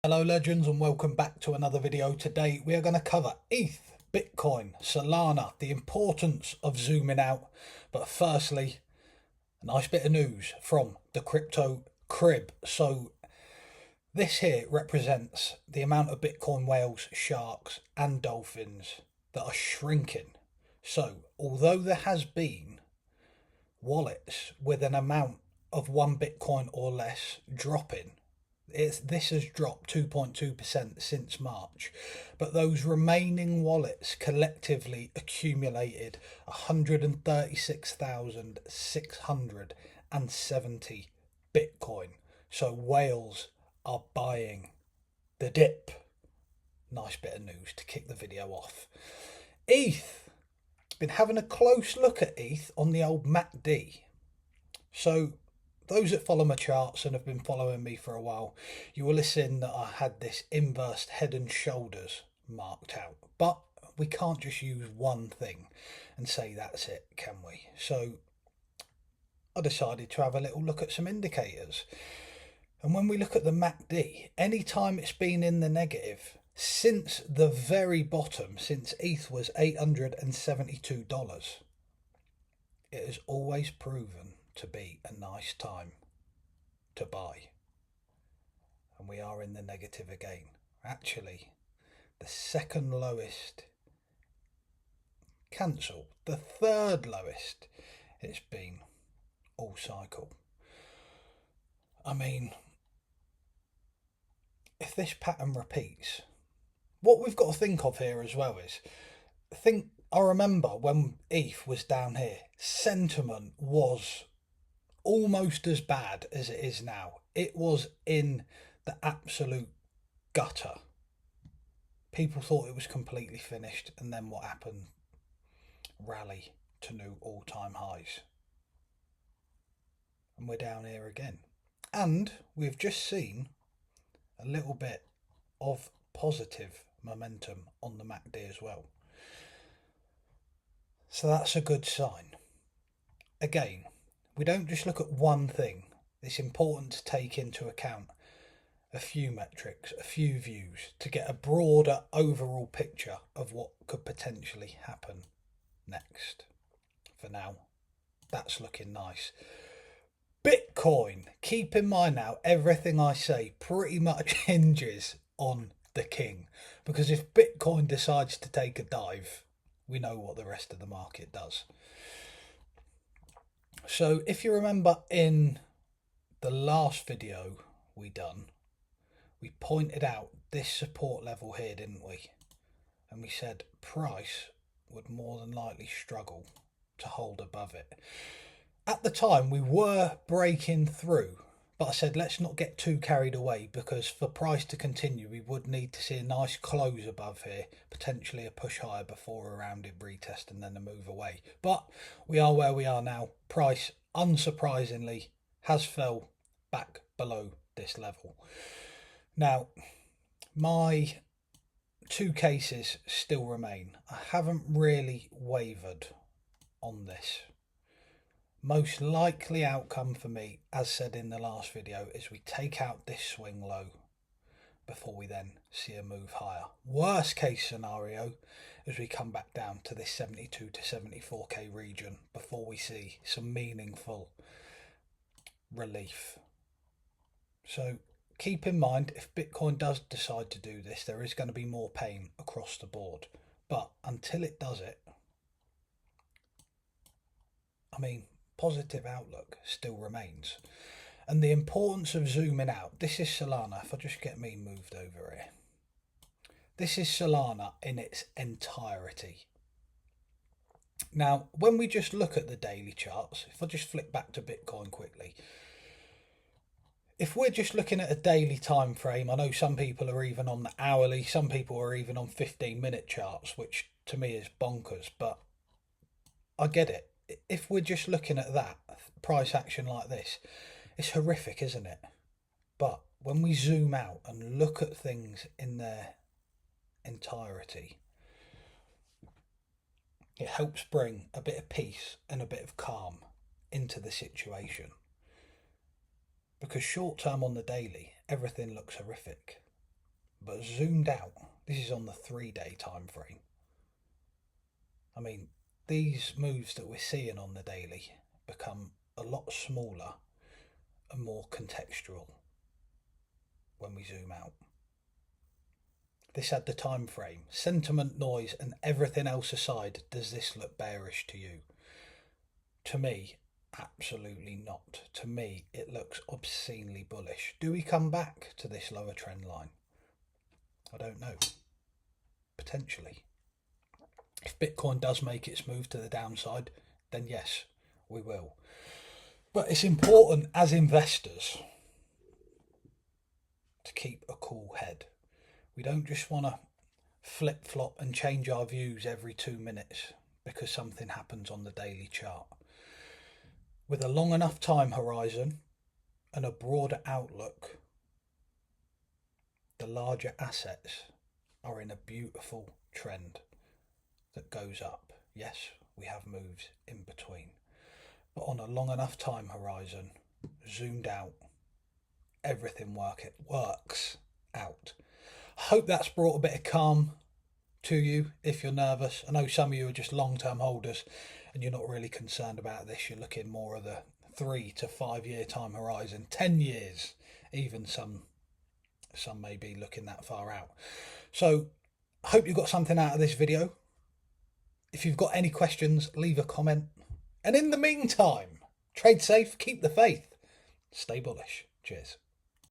Hello legends and welcome back to another video. Today we are going to cover ETH, Bitcoin, Solana, the importance of zooming out. But firstly, a nice bit of news from the crypto crib. So this here represents the amount of Bitcoin whales, sharks and dolphins that are shrinking. So although there has been wallets with an amount of 1 Bitcoin or less dropping, this has dropped 2.2% since March, but those remaining wallets collectively accumulated 136,670 Bitcoin. So whales are buying the dip. Nice bit of news to kick the video off. ETH. Been having a close look at ETH on the old MACD. So those that follow my charts and have been following me for a while, you will have seen that I had this inverse head and shoulders marked out. But we can't just use one thing and say that's it, can we? So I decided to have a little look at some indicators. And when we look at the MACD, anytime it's been in the negative, since the very bottom, since ETH was $872, it has always proven to be a nice time to buy. And we are in the negative again. Actually, the second lowest cancel, the third lowest it's been all cycle. I mean, if this pattern repeats, what we've got to think of here as well is, I remember when ETH was down here, sentiment was almost as bad as it is now. It was in the absolute gutter. People thought it was completely finished, and then what happened? Rally to new all-time highs. And we're down here again. And we've just seen a little bit of positive momentum on the MACD as well. So that's a good sign. Again, we don't just look at one thing. It's important to take into account a few metrics, a few views, to get a broader overall picture of what could potentially happen next. For now, that's looking nice. Bitcoin. Keep in mind now, everything I say pretty much hinges on the king. Because if Bitcoin decides to take a dive, we know what the rest of the market does. So if you remember in the last video we done, we pointed out this support level here, didn't we? And we said price would more than likely struggle to hold above it. At the time we were breaking through, but I said let's not get too carried away, because for price to continue we would need to see a nice close above here, potentially a push higher before a rounded retest and then a move away. But we are where we are now. Price unsurprisingly has fell back below this level. Now my two cases still remain. I haven't really wavered on this. Most likely outcome for me, as said in the last video, is we take out this swing low before we then see a move higher. Worst case scenario is we come back down to this 72 to 74k region before we see some meaningful relief. So keep in mind, if Bitcoin does decide to do this, there is going to be more pain across the board. But until it does it, I mean, positive outlook still remains. And the importance of zooming out. This is Solana. If I just get me moved over here. This is Solana in its entirety. Now, when we just look at the daily charts, if I just flick back to Bitcoin quickly, if we're just looking at a daily time frame, I know some people are even on the hourly, some people are even on 15-minute charts, which to me is bonkers, but I get it. If we're just looking at that price action like this, it's horrific, isn't it? But when we zoom out and look at things in their entirety, it helps bring a bit of peace and a bit of calm into the situation. Because short term on the daily, everything looks horrific. but zoomed out, this is on the 3-day time frame. I mean, these moves that we're seeing on the daily become a lot smaller and more contextual when we zoom out. This had the time frame. Sentiment, noise and everything else aside, does this look bearish to you? To me, absolutely not. To me, it looks obscenely bullish. Do we come back to this lower trend line? I don't know. Potentially. If Bitcoin does make its move to the downside, then yes, we will. But it's important as investors to keep a cool head. We don't just want to flip-flop and change our views every 2 minutes because something happens on the daily chart. With a long enough time horizon and a broader outlook, the larger assets are in a beautiful trend that goes up. Yes, we have moves in between, but on a long enough time horizon, zoomed out, everything works out. I hope that's brought a bit of calm to you if you're nervous. I know some of you are just long-term holders and you're not really concerned about this. You're looking more at the 3 to 5 year time horizon, 10 years, even some may be looking that far out. So I hope you got something out of this video. If you've got any questions, leave a comment. And in the meantime, trade safe, keep the faith, stay bullish. Cheers.